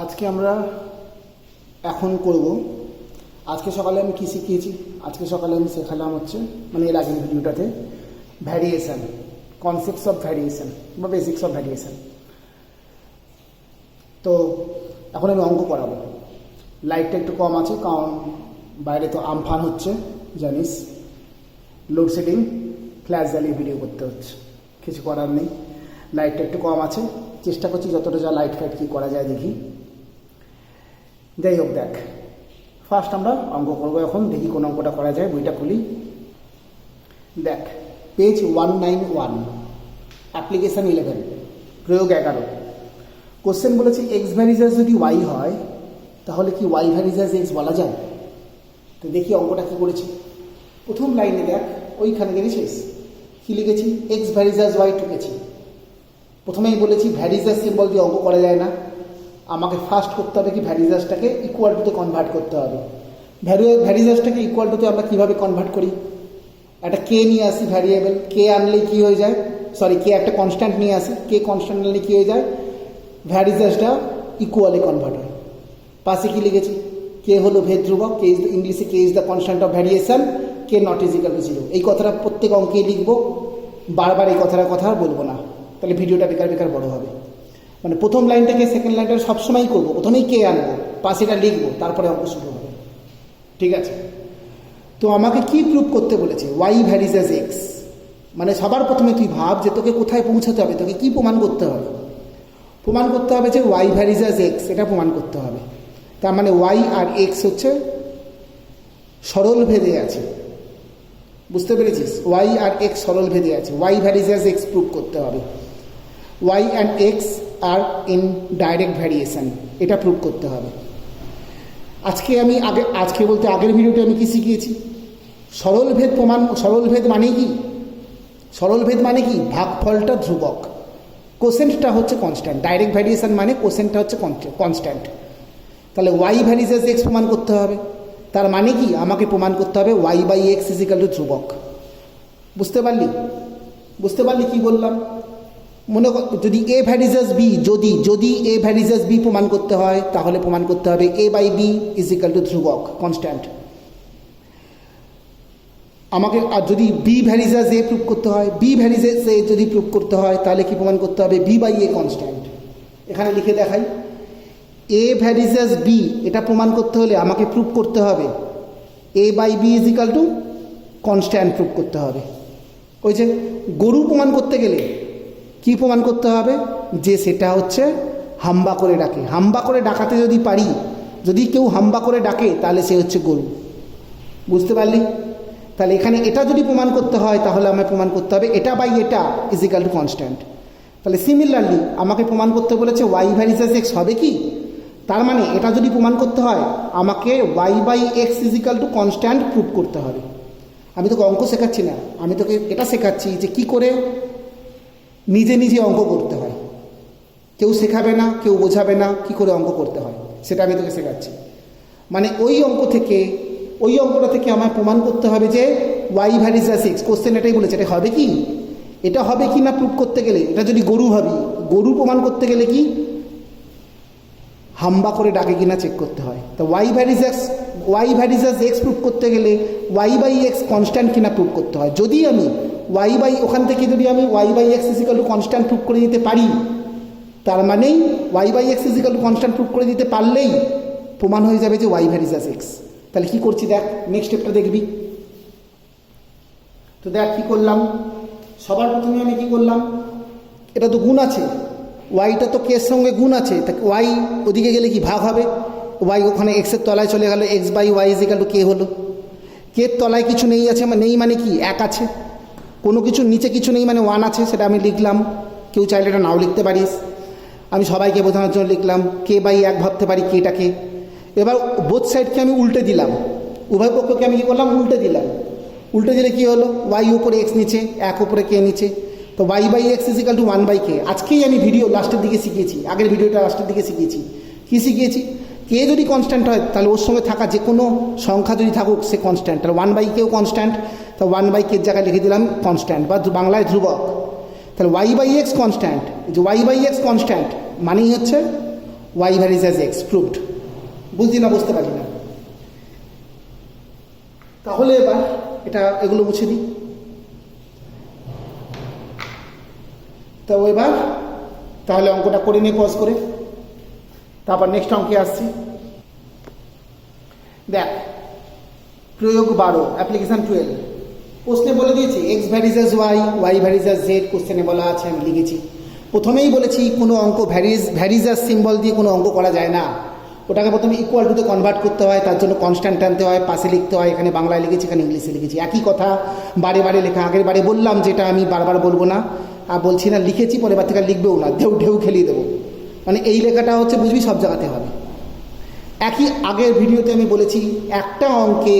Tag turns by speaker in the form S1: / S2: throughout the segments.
S1: আজকে আমরা এখন করব। আজকে সকালে আমি কী শিখিয়েছি? আজকে সকালে আমি শেখালাম হচ্ছে এর আগের ভিডিওটাতে ভ্যারিয়েশন, কনসেপ্টস অফ ভ্যারিয়েশন বা বেসিক্স অফ ভ্যারিয়েশন। তো এখন আমি অঙ্ক করাবো। লাইটটা একটু কম আছে কারণ বাইরে তো আমফান হচ্ছে, জানিস, লোডশেডিং, ফ্ল্যাশ জ্বালিয়ে ভিডিও করতে হচ্ছে, কিছু করার নেই। লাইটটা একটু কম আছে, চেষ্টা করছি যতটা যা লাইট ফাইট কী করা যায় দেখি। যাই হোক, দেখ, ফার্স্ট আমরা অঙ্ক করবো। এখন দেখি কোন অঙ্কটা করা যায়। বইটা খুলি, দেখ, পেজ 191, অ্যাপ্লিকেশন 11, প্রয়োগ 11। কোশ্চেন বলেছে এক্স ভ্যারিজাস যদি ওয়াই হয় তাহলে কি ওয়াই ভ্যারিজাস এক্স বলা যায়? তো দেখি অঙ্কটা কী করেছি। প্রথম লাইনে দেখ, ওইখানে দেখেছিস কী লিখেছি? এক্স ভ্যারিজাস ওয়াই টুকেছি। প্রথমেই বলেছি ভ্যারিজাস সিম্বল দিয়ে অঙ্ক করা যায় না, আমাকে ফার্স্ট করতে হবে কি ভ্যারিজাসটাকে ইকুয়াল টুতে কনভার্ট করতে হবে। ভ্যারিজাসটাকে ইকুয়াল টুতে আমরা কীভাবে কনভার্ট করি? একটা কে নিয়ে আসি ভ্যারিয়েবল, কে আনলে কী হয়ে যায়, কে একটা কনস্ট্যান্ট নিয়ে আসি, কে কনস্ট্যান্ট আনলে কী হয়ে যায়, ভ্যারিজাসটা ইকুয়ালে কনভার্ট হয়। পাশে কী লিখেছি? কে হলো ভেদ ধ্রুবক, কে ইজ ইংলিশে K is the constant of variation, K not is equal to 0। এই কথাটা প্রত্যেক অঙ্কে লিখবো, বারবার এই কথা বলবো না, তাহলে ভিডিওটা বেকার বড় হবে। প্রথম লাইনটাকে সেকেন্ড লাইনটা সবসময় করবো, প্রথমেই কে আনবো, পাশেটা লিখবো, তারপরে অঙ্ক শুরু হবে। ঠিক আছে? তো আমাকে কি প্রুভ করতে বলেছে? Y varies as X. সবার প্রথমে তুই ভাব যে তোকে কোথায় পৌঁছাতে হবে, তোকে কি প্রমাণ করতে হবে? প্রমাণ করতে হবে যে ওয়াই ভ্যারিজাস এক্স, এটা প্রমাণ করতে হবে। তার ওয়াই আর এক্স হচ্ছে সরল ভেদে আছে। বুঝতে পেরেছিস? ওয়াই আর এক্স সরল ভেদে আছে, ওয়াই ভ্যারিজাস এক্স প্রুভ করতে হবে। ওয়াই অ্যান্ড এক্স আর ইন ডাইরেক্ট ভ্যারিয়েশন, এটা প্রুভ করতে হবে। আজকে বলতে আগের ভিডিওতে আমি কি শিখিয়েছি? সরল ভেদ প্রমাণ। সরল ভেদ মানে কি? সরল ভেদ মানে কি? ভাগফলটা ধ্রুবক, কোসেন্টটা হচ্ছে কনস্ট্যান্ট। ডাইরেক্ট ভ্যারিয়েশন মানে কোসেন্টটা হচ্ছে কনস্ট্যান্ট। তাহলে ওয়াই ভ্যারিজাস এক্স প্রমাণ করতে হবে। তার মানে কি? আমাকে প্রমাণ করতে হবে Y by X is equal to ধ্রুবক। বুঝতে পারলি কি বললাম? মনে কর, যদি এ ভ্যারিজাস বি, যদি এ ভ্যারিজাস বি প্রমাণ করতে হয় তাহলে প্রমাণ করতে হবে A by B is equal to ধ্রুবক, কনস্ট্যান্ট। আমাকে আর যদি বি ভ্যারিজাস এ প্রুভ করতে হয়, বি ভ্যারিজাস এ যদি প্রুভ করতে হয় তাহলে কি প্রমাণ করতে হবে? B by A constant. এখানে লিখে দেখাই, এ ভ্যারিজাস বি এটা প্রমাণ করতে হলে আমাকে প্রুভ করতে হবে A by B is equal to constant prove করতে হবে। ওই যে গরু প্রমাণ করতে গেলে কি প্রমাণ করতে হবে? যে সেটা হচ্ছে হাম্বা করে ডাকে। হাম্বা করে ডাকাতে যদি পারি, যদি কেউ হাম্বা করে ডাকে তাহলে সে হচ্ছে গরু। বুঝতে পারলি? তাহলে এখানে এটা যদি প্রমাণ করতে হয় তাহলে আমায় প্রমাণ করতে হবে এটা বাই এটা ইজ ইকুয়াল টু কনস্ট্যান্ট। তাহলে সিমিলারলি আমাকে প্রমাণ করতে বলেছে ওয়াই ভ্যারিজাস এক্স হবে কি? তার এটা যদি প্রমাণ করতে হয় আমাকে Y by X is equal to constant prove করতে হবে। আমি তোকে অঙ্ক শেখাচ্ছি না, আমি তোকে এটা শেখাচ্ছি যে কি করে নিজে অঙ্ক করতে হয়। কেউ শেখাবে না, কেউ বোঝাবে না কি করে অঙ্ক করতে হয়, সেটা আমি তোকে শেখাচ্ছি। ওই অঙ্কটা থেকে আমার প্রমাণ করতে হবে যে ওয়াই ভ্যারিজাস এক্স। কোশ্চেন এটাই বলেছে, এটা হবে কি? এটা হবে কি না প্রুভ করতে গেলে, এটা যদি গরু ভাবি, গরু প্রমাণ করতে গেলে কি হাম্বা করে ডাকে কিনা চেক করতে হয়। তো ওয়াই ভ্যারিজাস এক্স প্রুভ করতে গেলে ওয়াই বাই এক্স কনস্ট্যান্ট কিনা প্রুভ করতে হয়। যদি আমি ওখান থেকে যদি আমি Y by X is equal to constant prove করে দিতে পারি, তার Y by X is equal to constant prove করে দিতে পারলেই প্রমাণ হয়ে যাবে যে ওয়াই ভ্যারিজাস এক্স। তাহলে কি করছি দেখ, নেক্সট স্টেপটা দেখবি। তো দেখ কি করলাম। সবার প্রথমে আমি কি করলাম, এটা তো গুণ আছে, ওয়াইটা তো কের সঙ্গে গুণ আছে, তা ওয়াই ওদিকে গেলে কি ভাগ হবে? ওয়াই ওখানে এক্সের তলায় চলে গেল, X by Y is equal to K হলো। কের তলায় কিছু নেই আছে, নেই মানে কি? এক আছে। কোনো কিছু নিচে কিছু নেই মানে 1 আছে, সেটা আমি লিখলাম। কেউ চাইলে এটা নাও লিখতে পারিস, আমি সবাইকে বোঝানোর জন্য লিখলাম। কে বাই 1 ভাবতে পারি কেটাকে। এবার বোথ সাইডকে আমি উল্টে দিলাম, উভয় পক্ষকে আমি কী করলাম? উল্টে দিলাম। উল্টে দিলে কী হলো? ওয়াই উপরে এক্স নিচে, 1 উপরে কে নিচে, তো Y by X is equal to 1 by K. আজকেই আমি ভিডিও লাস্টের দিকে শিখিয়েছি, আগের ভিডিওটা লাস্টের দিকে শিখিয়েছি। কী শিখিয়েছি? কে যদি কনস্ট্যান্ট হয় তাহলে ওর সঙ্গে থাকা যে কোনো সংখ্যা যদি থাকুক সে কনস্ট্যান্ট। তাহলে 1 বাই কেও কনস্ট্যান্ট, তো 1 বাই কের জায়গায় লিখে দিলাম কনস্ট্যান্ট বা বাংলায় ধ্রুবক। তাহলে ওয়াই বাই এক্স কনস্ট্যান্ট, যে ওয়াই বাই এক্স কনস্ট্যান্ট মানেই হচ্ছে Y varies as X proved. বুঝলি না? বুঝতে পারি না? তাহলে এবার এগুলো মুছে দিই। তো এবার তাহলে অঙ্কটা করে নিয়ে পজ করে, তারপর নেক্সট অঙ্কে আসছি। দেখ, প্রয়োগ 12, অ্যাপ্লিকেশন 12। প্রশ্নে বলে দিয়েছি X varies as Y, Y varies as Z. কোশ্চেনে বলা আছে, আমি লিখেছি। প্রথমেই বলেছি কোনো অঙ্ক ভ্যারিজ অ্যাজ সিম্বল দিয়ে কোনো অঙ্ক করা যায় না। ওটাকে প্রথমে ইকুয়াল টুতে কনভার্ট করতে হয়, তার জন্য কনস্ট্যান্ট টানতে হয়, পাশে লিখতে হয়। এখানে বাংলায় লিখেছি, এখানে ইংলিশে লিখেছি, একই কথা বারে বারে লেখা। আগের বারে বললাম, যেটা আমি বারবার বলবো না, আর বলছি না, লিখেছি, পরের বার থেকে লিখবেও না, ঢেউ খেলিয়ে দেবো। মানে এই লেখাটা হচ্ছে বুঝবি সব জায়গাতে হবে। একই আগের ভিডিওতে আমি বলেছি একটা অঙ্কে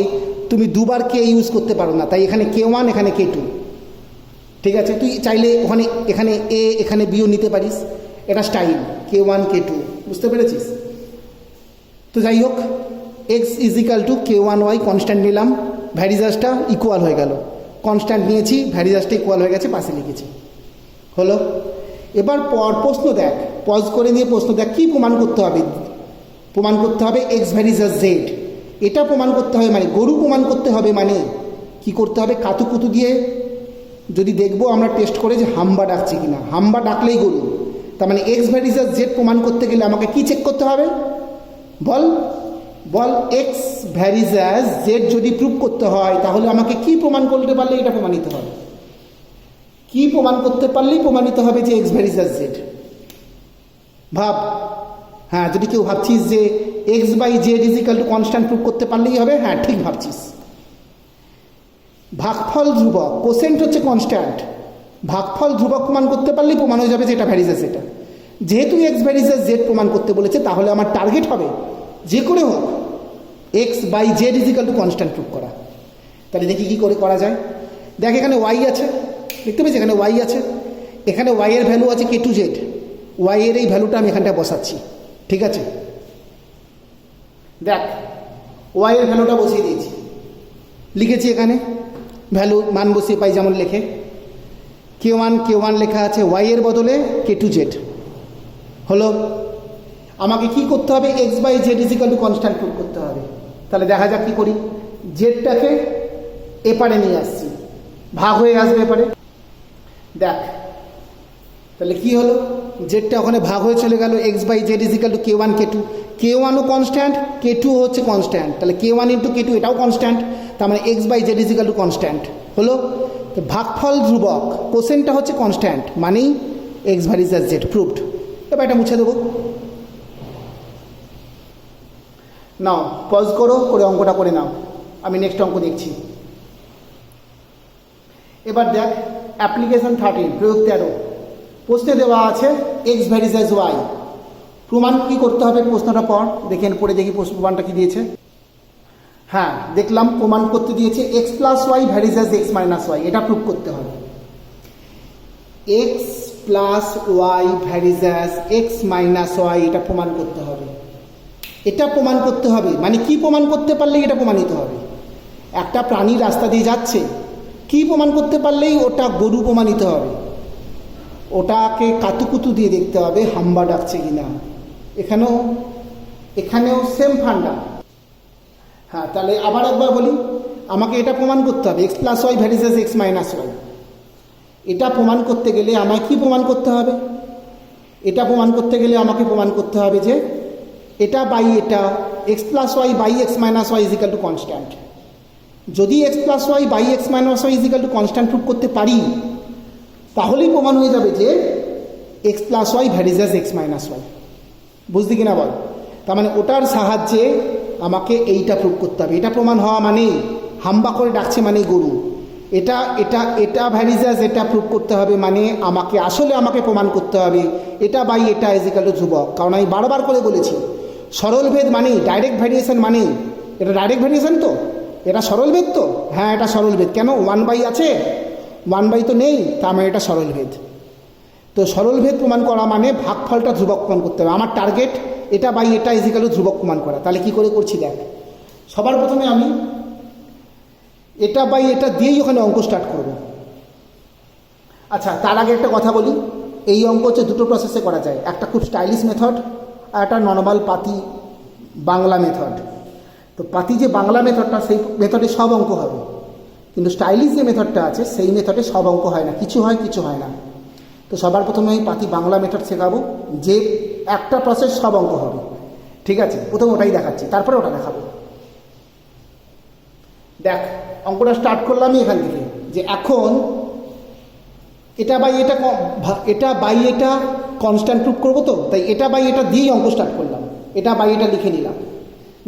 S1: তুমি দুবার কে ইউজ করতে পারো না, তাই এখানে K1 এখানে K2। ঠিক আছে? তুই চাইলে এখানে এ এখানে বিও নিতে পারিস, এটা স্টাইল K1 K2। বুঝতে পেরেছিস? তো যাই হোক, x is equal two K1y constant নিলাম, ভ্যারিজাসটা ইকুয়াল হয়ে গেল। কনস্ট্যান্ট নিয়েছি, ভ্যারিজাসটা ইকুয়াল হয়ে গেছে, পাশে লিখেছি, হলো। এবার প্রশ্ন দেখ, পজ করে নিয়ে প্রশ্ন দেখ, কী প্রমাণ করতে হবে? প্রমাণ করতে হবে এক্স ভ্যারিজাস জেড। এটা প্রমাণ করতে হবে মানে গরু প্রমাণ করতে হবে। মানে কি করতে হবে? কাতুকুতু দিয়ে যদি দেখবো আমরা টেস্ট করে যে হাম্বা ডাকছে কিনা, হাম্বা ডাকলেই গরু। তার মানে এক্স ভ্যারিজাস জেড প্রমাণ করতে গেলে আমাকে কি চেক করতে হবে? বল এক্স ভ্যারিজাস জেড যদি প্রুভ করতে হয়, তাহলে আমাকে কি প্রমাণ করতে পারলে এটা প্রমাণিত হবে? কি প্রমাণ করতে পারলেই প্রমাণিত হবে যে এক্স ভ্যারিজাস জেড? ভাব। হ্যাঁ, যদি কেউ ভাবছিস যে X by Z is equal to constant prove করতে পারলেই হবে, হ্যাঁ ঠিক ভাবছিস। ভাগফল ধ্রুবক, কোসেন্ট হচ্ছে কনস্ট্যান্ট, ভাগফল ধ্রুবক প্রমাণ করতে পারলেই প্রমাণ হয়ে যাবে যে এটা ভ্যারিজাস। এটা যেহেতু এক্স ভ্যারিজাস জেড প্রমাণ করতে বলেছে, তাহলে আমার টার্গেট হবে যে করে হোক X by Z is equal to constant prove করা। তাহলে দেখি কী করে করা যায়। দেখ, এখানে ওয়াই আছে, দেখতে পেয়েছি এখানে ওয়াই আছে, এখানে ওয়াই এর ভ্যালু আছে K2Z। ওয়াই এর এই ভ্যালুটা আমি এখানটা বসাচ্ছি, ঠিক আছে? দেখ, ওয়াই এর ভ্যালুটা বসিয়ে দিয়েছি, লিখেছি এখানে ভ্যালু, মান বসিয়ে পাই যেমন লেখে। K1 লেখা আছে, ওয়াই এর বদলে K2Z, হলো। আমাকে কি করতে হবে? X by Z is equal to constant prove করতে হবে। তাহলে দেখা যাক কী করি। জেডটাকে এপারে নিয়ে আসছি, ভাগ হয়ে আসবে এপারে। দেখ, তাহলে কি হলো? জেডটা ওখানে ভাগ হয়ে চলে গেল, X by Z is equal to K1 K2। K1ও কনস্ট্যান্ট, K2 হচ্ছে কনস্ট্যান্ট, তাহলে K1 ইন্টু K2 এটাও কনস্ট্যান্ট। তার মানে X by Z is equal to constant, হলো। তো ভাগফল ধ্রুবক, কোসেন্টটা হচ্ছে কনস্ট্যান্ট, মানেই এক্স ভ্যারিজাস জেড প্রুভড। এবার এটা মুছে দেবো। নাও পজ করো, করে অঙ্কটা করে নাও, আমি নেক্সট অঙ্ক দেখছি। এবার দেখ, অ্যাপ্লিকেশন 13, প্রয়োগ 13। প্রশ্নে দেওয়া আছে এক্স ভ্যারিজাস ওয়াই। প্রমাণ কি করতে হবে? প্রশ্নটা দেখেন, পড়ে দেখি প্রমাণটা কি দিয়েছে। হ্যাঁ, দেখলাম প্রমাণ করতে দিয়েছে X plus Y varies as X minus Y. এটা প্রুভ করতে হবে। X plus Y varies as X minus Y, এটা প্রমাণ করতে হবে। এটা প্রমাণ করতে হবে মানে কি প্রমাণ করতে পারলেই এটা প্রমাণিত হবে? একটা প্রাণী রাস্তা দিয়ে যাচ্ছে, কি প্রমাণ করতে পারলেই ওটা গরু প্রমাণিত হবে? ওটাকে কাতুকুতু দিয়ে দেখতে হবে হাম্বা ডাকছে কিনা। এখানেও সেম ফান্ডা। হ্যাঁ, তাহলে আবার একবার বলি, আমাকে এটা প্রমাণ করতে হবে X plus Y varies as X minus Y. এটা প্রমাণ করতে গেলে আমায় কি প্রমাণ করতে হবে? এটা প্রমাণ করতে গেলে আমাকে প্রমাণ করতে হবে যে এটা বাই এটা X plus Y by X minus Y is equal to constant. যদি X plus Y by X minus Y is equal to constant prove করতে পারি, তাহলেই প্রমাণ হয়ে যাবে যে X plus Y varies as X minus Y. বুঝলি কিনা বল? তার মানে ওটার সাহায্যে আমাকে এইটা প্রুভ করতে হবে। এটা প্রমাণ হওয়া মানেই হাম্বা করে ডাকছে মানেই গরু। এটা এটা এটা ভ্যারিজাস, এটা প্রুভ করতে হবে মানে আমাকে প্রমাণ করতে হবে এটা বাই এটা ইজিক্যাল টু ধ্রুবক। কারণ আমি বারবার করে বলেছি সরল ভেদ মানেই ডাইরেক্ট ভ্যারিয়েশন, মানেই এটা ডাইরেক্ট ভ্যারিয়েশন। তো এটা সরল ভেদ। তো হ্যাঁ, এটা সরল ভেদ। কেন? 1/, আছে 1/, তো নেই, তার মানে এটা সরল ভেদ। তো সরল ভেদ প্রমাণ করা মানে ভাগফলটা ধ্রুবক প্রমাণ করতে হবে। আমার টার্গেট এটা বাই এটা ইজিক্যাল টু ধ্রুবক প্রমাণ করা। তাহলে কি করে করছি দেখ, সবার প্রথমে আমি এটা বাই এটা দিয়েই ওখানে অঙ্ক স্টার্ট করব। আচ্ছা, তার আগে একটা কথা বলি, এই অঙ্ক হচ্ছে দুটো প্রসেসে করা যায়। একটা খুব স্টাইলিশ মেথড, আর একটা নর্মাল পাতি বাংলা মেথড। তো পাতি যে বাংলা মেথডটা সেই মেথডে সব অঙ্ক হবে, কিন্তু স্টাইলিশ যে মেথডটা আছে সেই মেথডে সব অঙ্ক হয় না, কিছু হয় কিছু হয় না। তো সবার প্রথমে আমি পাতি বাংলা মেথড শেখাবো, যে একটা প্রসেস সব অঙ্ক হবে। ঠিক আছে, প্রথমে ওটাই দেখাচ্ছি, তারপরে ওটা দেখাবো। দেখ, অঙ্কটা স্টার্ট করলামই এখান থেকে, যে এখন এটা বাই এটা কনস্ট্যান্ট প্রুফ করবো, তো তাই এটা বাই এটা দিয়েই অঙ্ক স্টার্ট করলাম, এটা বাই এটা লিখে নিলাম,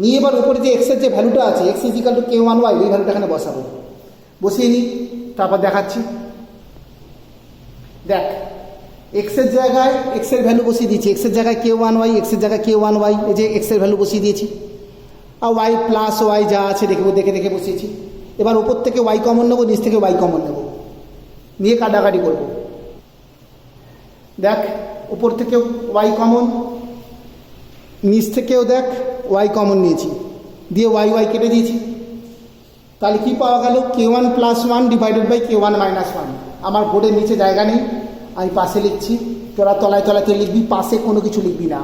S1: নিয়ে এবার উপরে যে এক্সের যে ভ্যালুটা আছে এক্স ইজিক্যাল টু k1y, ওই ভ্যালুটা এখানে বসাবো, বসিয়ে নিই, তারপর দেখাচ্ছি। দেখ, এক্সের জায়গায় এক্সের ভ্যালু বসিয়ে দিয়েছি, এক্সের জায়গায় k1y, এক্সের জায়গায় k1y, এই যে এক্সের ভ্যালু বসিয়ে দিয়েছি, আর ওয়াই প্লাস ওয়াই যা আছে দেখে দেখে বসিয়েছি। এবার উপর থেকে ওয়াই কমন নেবো, নিচ থেকে ওয়াই কমন নেবো, নিয়ে কাটাকাটি করব। দেখ, উপর থেকেও ওয়াই কমন, নিচ থেকেও দেখ ওয়াই কমন নিয়েছি, দিয়ে ওয়াই ওয়াই কেটে দিয়েছি। তাহলে কি পাওয়া গেল? k1 + 1 divided by k1 - 1। আমার বোর্ডের নিচে জায়গা নেই, আমি পাশে লিখছি, তোরা তলায় তলাতে লিখবি, পাশে কোনো কিছু লিখবি না।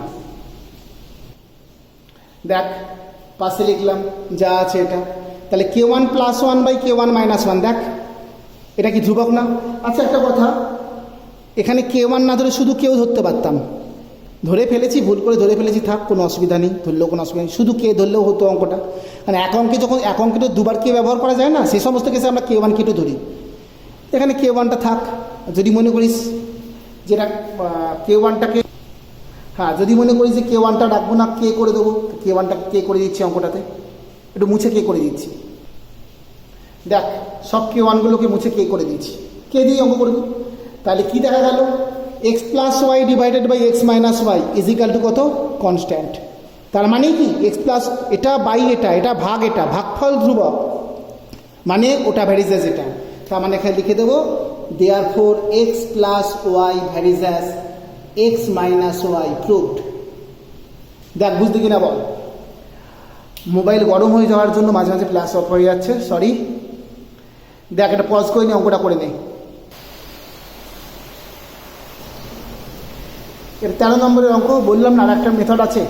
S1: দেখ, পাশে লিখলাম যা আছে এটা। তাহলে k1 + 1 বাই k1 - 1। দেখ, এটা কি ধ্রুবক না? আচ্ছা, একটা কথা, এখানে k1 না ধরে শুধু কেউ ধরতে পারতাম, ধরে ফেলেছি, ভুল করে ধরে ফেলেছি, থাক, কোনো অসুবিধা নেই, ধরলেও কোনো অসুবিধা নেই, শুধু কে ধরলেও হতো অঙ্কটা। মানে এক অঙ্কে যখন এক অঙ্কে তো দুবার কে ব্যবহার করা যায় না, সেই সমস্ত কেসে আমরা k1 k2 ধরি। এখানে k1টা থাক, যদি মনে করিস যেটা k1টাকে, হ্যাঁ, যদি মনে করিস যে k1টা রাখবো না, কে করে দেবো, k1টাকে কে করে দিচ্ছি, অঙ্কটাতে একটু মুছে কে করে দিচ্ছি। দেখ, সব k1গুলোকে মুছে কে করে দিচ্ছি, কে দিয়ে অঙ্ক করবি। তাহলে কি দেখা গেল? x + y divided by x - y is equal to কত? কনস্ট্যান্ট। তার মানে কি x প্লাস এটা বাই এটা ভাগ এটা, ভাগফল ধ্রুবক, মানে ওটা ভ্যারিজেস এটা। তার মানে এখানে লিখে দেবো therefore x + y varies x - y proved. দেখ, বুঝতে কিনা বল? মোবাইল গরম হয়ে যাওয়ার জন্য মাঝে মাঝে ফ্ল্যাশ অফ হয়ে যাচ্ছে, সরি। দেখ, এটা পজ করে নি, অঙ্কটা করে নেই। এর 13 নম্বরের অঙ্ক, বললাম না আর একটা মেথড আছে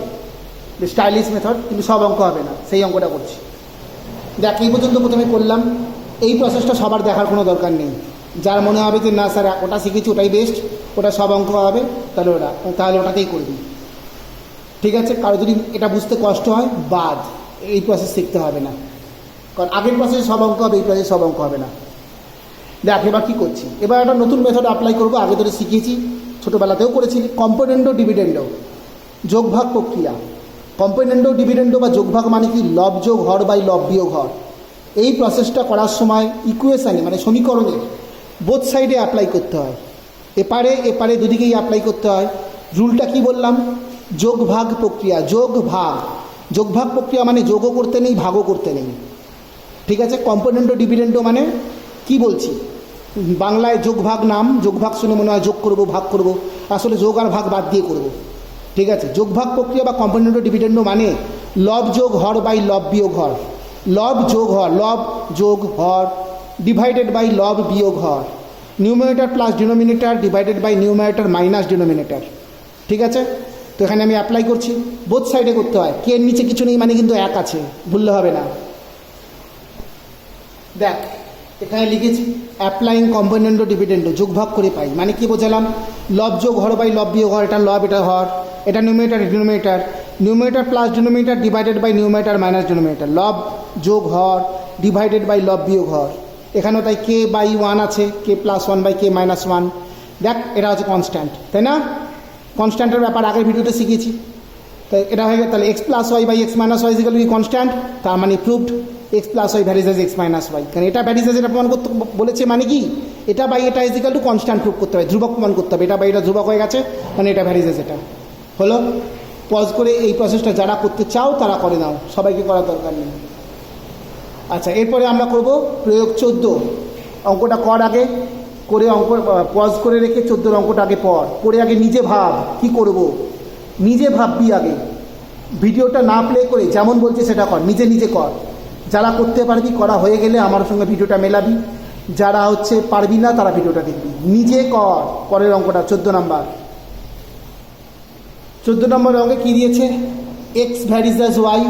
S1: স্টাইলিশ মেথড, কিন্তু সব অঙ্ক হবে না, সেই অঙ্কটা করছি। দেখ, এই পর্যন্ত প্রথমে করলাম, এই প্রসেসটা সবার দেখার কোনো দরকার নেই। যার মনে হবে যে না স্যার ওটা শিখেছি ওটাই বেস্ট, ওটা সব অঙ্ক হবে, তাহলে ওটাতেই করবি। ঠিক আছে, কারো যদি এটা বুঝতে কষ্ট হয়, বাদ, এই প্রসেস শিখতে হবে না, কারণ আগের প্রসেসে সব অঙ্ক হবে, এই প্রসেসে সব অঙ্ক হবে না। দেখ, এবার কী করছি, এবার একটা নতুন মেথড অ্যাপ্লাই করবো, আগে ধরে শিখিয়েছি, ছোটোবেলাতেও করেছি, কম্পোনেন্ডো ডিভিডেন্ডো, যোগভাগ প্রক্রিয়া। কম্পোনেন্ডো ডিভিডেন্ডো বা যোগভাগ মানে কি? লব যোগ হর বাই লব বিয়োগ হর। এই প্রসেসটা করার সময় ইকুয়েশানে মানে সমীকরণে বোথ সাইডে অ্যাপ্লাই করতে হয়, এপারে দুদিকেই অ্যাপ্লাই করতে হয়। রুলটা কি বললাম? যোগভাগ প্রক্রিয়া, যোগভাগ প্রক্রিয়া মানে যোগও করতে নেই, ভাগও করতে নেই। ঠিক আছে, কম্পোনেন্ডো ডিভিডেন্ডো মানে কি বলছি, বাংলায় যোগভাগ নাম, যোগভাগ শুনে মনে হয় যোগ করবো ভাগ করব, আসলে যোগ আর ভাগ বাদ দিয়ে করব। ঠিক আছে, যোগভাগ প্রক্রিয়া বা কম্পোনেন্ডো ডিভিডেন্ডো মানে লব যোগ হর বাই লব বিয়োগ হর, লব যোগ হর ডিভাইডেড বাই লব বিয়োগ হর, numerator plus denominator divided by numerator minus denominator. ঠিক আছে, তো এখানে আমি অ্যাপ্লাই করছি, বোথ সাইডে করতে হয়, কে এর নিচে কিছু নেই মানে কিন্তু এক আছে, ভুললে হবে না। দেখ, এখানে লিখেছি অ্যাপ্লাইং কম্পোনেন্ডো ডিভিডেন্ডো, যোগভাগ করে পাই, মানে কি বোঝালাম? লব যোগ হর বাই লব বিয়োগ হর, এটা লব এটা হর, এটা numerator plus denominator divided by numerator minus denominator, লব যোগ হর ডিভাইডেড বাই লব বিয়োগ হর। এখানেও তাই কে বাই 1 আছে, কে + 1 বাই কে - 1। দেখ, এটা হচ্ছে কনস্ট্যান্ট, তাই না? কনস্ট্যান্টের ব্যাপার আগের ভিডিওতে শিখেছি, তাই এটা হয়ে গেল। তাহলে x + y by x - y is equal to constant, তার মানে proved x + y varies x - y। কারণ এটা ভ্যারিজেস, এটা প্রমাণ করতে বলেছে, মানে কি এটা বাই এটা ইজিক্যাল টু কনস্ট্যান্ট প্রুভ করতে হবে, ধ্রুবক প্রমাণ করতে হবে, এটা বাই এটা ধ্রুবক হয়ে গেছে, মানে এটা ভ্যারিজেস। এটা হলো, পজ করে এই প্রসেসটা যারা করতে চাও তারা করে নাও, সবাইকে করার দরকার নেই। আচ্ছা, এরপরে আমরা করব প্রয়োগ 14। অঙ্কটা কর আগে করে, অঙ্ক পজ করে রেখে 14 অঙ্কটা আগে পড়ে আগে নিজে ভাব কি করব, নিজে ভাববি আগে, ভিডিওটা না প্লে করে যেমন বলছে সেটা কর, নিজে কর। যারা করতে পারবি, করা হয়ে গেলে আমার সঙ্গে ভিডিওটা মেলাবি, যারা পারবি না তারা ভিডিওটা দেখবি, নিজে কর। পরের অঙ্কটা 14 নাম্বার। 14 নম্বর অঙ্কে কী দিয়েছে, এক্স ভ্যারিজাস ওয়াই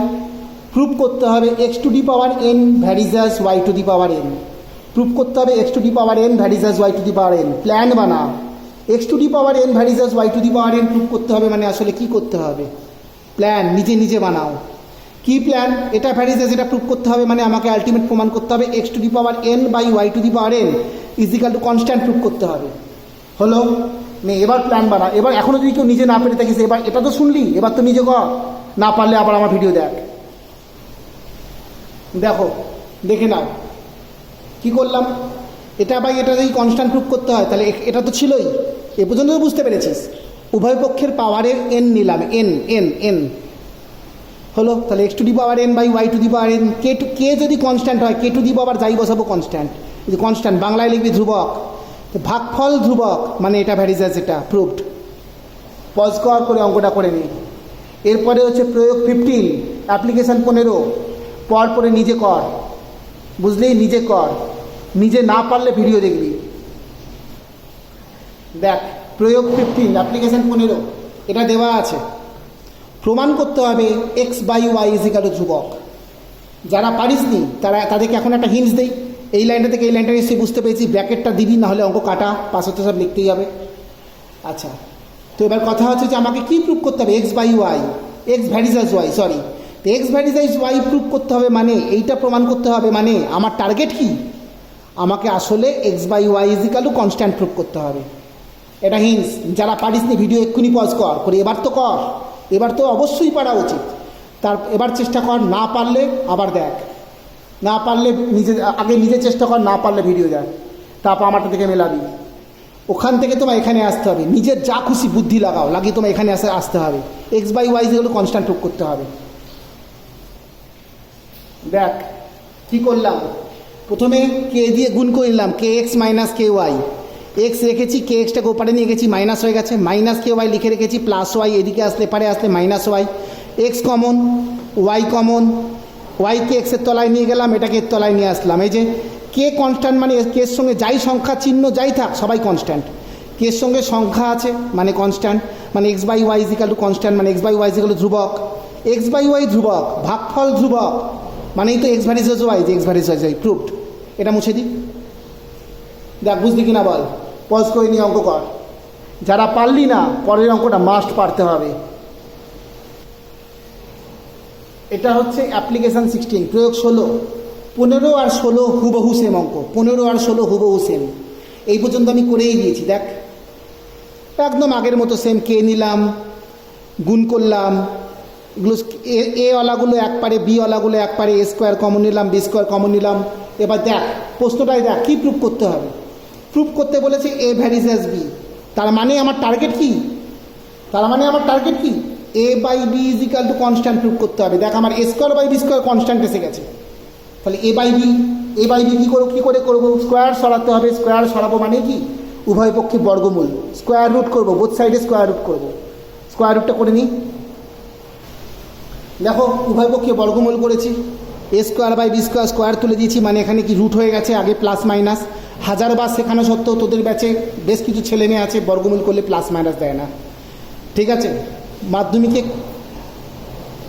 S1: প্রুভ করতে হবে X to the power N varies as Y to the power N. Prove করতে হবে X to the power N varies as Y to the power N. Plan বানা, X to the power N varies as Y to the power N prove করতে হবে মানে আসলে কি করতে হবে, প্ল্যান নিজে নিজে বানাও। কি প্ল্যান, এটা ভ্যারিজাস, এটা প্রুভ করতে হবে মানে আমাকে আলটিমেট প্রমাণ করতে হবে X to the power N by Y to the power N is equal to constant prove করতে হবে। হলো নে, এবার প্ল্যান বানা। এবার এখনও যদি কেউ নিজে না পেরে থাকিস, এবার এটা তো শুনলি, এবার তো নিজে কর, না পারলে আবার আমার ভিডিও দেখ, দেখো দেখে নাও কি করলাম। এটা বাই এটা যদি কনস্ট্যান্ট প্রুভ করতে হয় তাহলে এটা তো ছিলই, এ পর্যন্ত তো বুঝতে পেরেছিস। উভয় পক্ষের পাওয়ারের এন নিলাম, এন এন এন হলো। তাহলে X to the power N by Y to the power N, K যদি কনস্ট্যান্ট হয়, কে টু দি পাওয়ার যাই বসাবো কনস্ট্যান্ট, যদি কনস্ট্যান্ট বাংলায় লিখবি ধ্রুবক, তো ভাগফল ধ্রুবক মানে এটা ভ্যারিজাস, এটা প্রুভড। পজ করে অঙ্কটা করে নিই। এরপরে হচ্ছে প্রয়োগ 15, অ্যাপ্লিকেশান 15, পরে নিজে কর, বুঝলি, নিজে কর, নিজে না পারলে ভিডিও দেখবি। দেখ প্রয়োগ 15 অ্যাপ্লিকেশান 15 এটা দেওয়া আছে। প্রমাণ করতে হবে X by Y is equal to ধ্রুবক। যারা পারিসনি তাদেরকে এখন একটা হিন্টস দেই, এই লাইনটা থেকে এই লাইনটা নিশ্চয়ই বুঝতে পেরেছি, ব্র্যাকেটটা দিবি, নাহলে অঙ্ক কাটা, পাশে তো সব লিখতেই হবে। আচ্ছা, তো এবার কথা হচ্ছে যে আমাকে কী প্রুভ করতে হবে, X by Y, X varies as Y, sorry, তো এক্স ভ্যারিজাস ওয়াই প্রুভ করতে হবে মানে এইটা প্রমাণ করতে হবে মানে আমার টার্গেট কি, আমাকে আসলে X by Y is equal to constant prove করতে হবে। এটা হিন্টস, যারা পারিসনি ভিডিও এক্ষুনি পজ করে এবার তো কর, এবার তো অবশ্যই পারা উচিত। এবার চেষ্টা কর, না পারলে আবার দেখ, না পারলে আগে নিজে চেষ্টা কর, না পারলে ভিডিও দেখ, তারপর আমারটা থেকে মেলাবি। ওখান থেকে তোমার এখানে আসতে হবে, নিজের যা খুশি বুদ্ধি লাগিয়ে তোমার এখানে আসতে হবে, এক্স বাই ওয়াই যেগুলো কনস্ট্যান্ট প্রুভ করতে হবে। দেখ কী করলাম, প্রথমে কে দিয়ে গুণ করে নিলাম, কে এক্স মাইনাস কে ওয়াই, এক্স রেখেছি, কে এক্সটাকে ওপারে নিয়ে গেছি, মাইনাস হয়ে গেছে, মাইনাস কে ওয়াই লিখে রেখেছি, প্লাস ওয়াই এদিকে আসলে পারে আসলে minus Y, X common, Y common, ওয়াইকে এক্সের তলায় নিয়ে গেলাম, এটাকে এর তলায় নিয়ে আসলাম। এই যে কে কনস্ট্যান্ট মানে কের সঙ্গে যাই সংখ্যা চিহ্ন যাই থাক সবাই কনস্ট্যান্ট, কের সঙ্গে সংখ্যা আছে মানে কনস্ট্যান্ট, মানে X by Y is equal to constant, মানে X by Y is equal to ধ্রুবক, এক্স বাই ওয়াই ধ্রুবক, ভাগফল ধ্রুবক মানেই তো এক্স ভ্যারিজাস ওয়াই, যে এক্স ভ্যারিজাস ওয়াই প্রুভড। এটা মুছে দিই, দেখ বুঝলি কিনা বল, পজ করে নিয়ে অঙ্ক কর। যারা পারলি না পরের অঙ্কটা মাস্ট পারতে হবে। এটা হচ্ছে অ্যাপ্লিকেশান 16 প্রয়োগ 16, 15 আর 16 হুবহু সেম অঙ্ক, 15 আর 16 হুবহু সেম, এই পর্যন্ত আমি করেই দিয়েছি। দেখ একদম আগের মতো সেম, কে নিলাম, গুণ করলাম, এগুলো এ ওয়ালাগুলো এক পারে, বি ওয়ালাগুলো এক পারে, এ স্কোয়ার কমন নিলাম, বি স্কোয়ার কমন নিলাম। এবার দেখ প্রশ্নটাই দেখ, কী প্রুভ করতে হবে, প্রুভ করতে বলেছে এ ভ্যারিজাস বি, তার মানে আমার টার্গেট কি, A by B is equal to constant prove করতে হবে। দেখ আমার A square by B square constant এসে গেছে, তাহলে এ বাই বি কী করে করবো, স্কোয়ার সরাতে হবে, স্কোয়ার সরাবো মানে কি, উভয় পক্ষে বর্গমূল, স্কোয়ার রুট করবো, বোথ সাইডে স্কোয়ার রুট করবো, স্কোয়ার রুটটা করে নিই। দেখো উভয় পক্ষে বর্গমূল করেছি, A square by B square, square তুলে দিয়েছি মানে এখানে কি রুট হয়ে গেছে, আগে প্লাস মাইনাস, হাজারবার শেখানো সত্ত্বেও তোদের ব্যাচে বেশ কিছু ছেলে মেয়ে আছে বর্গমূল করলে প্লাস মাইনাস দেয় না, ঠিক আছে। মাধ্যমিকে